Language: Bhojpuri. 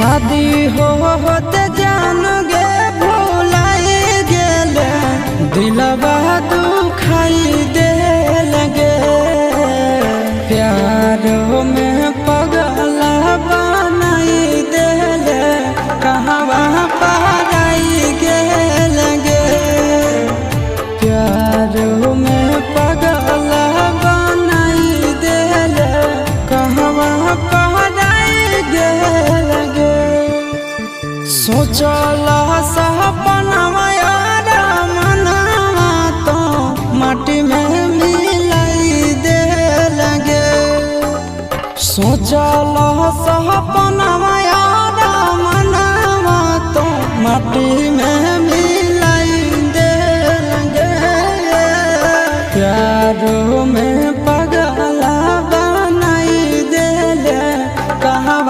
शादी होते जान गे भुलाई गेले दिलवा दुखाई दे लगे प्यार में पगला बनाई देले कहवा पराई गे लगे प्यार में पगला बनाई देले कहवा पराई गे लगे सोचला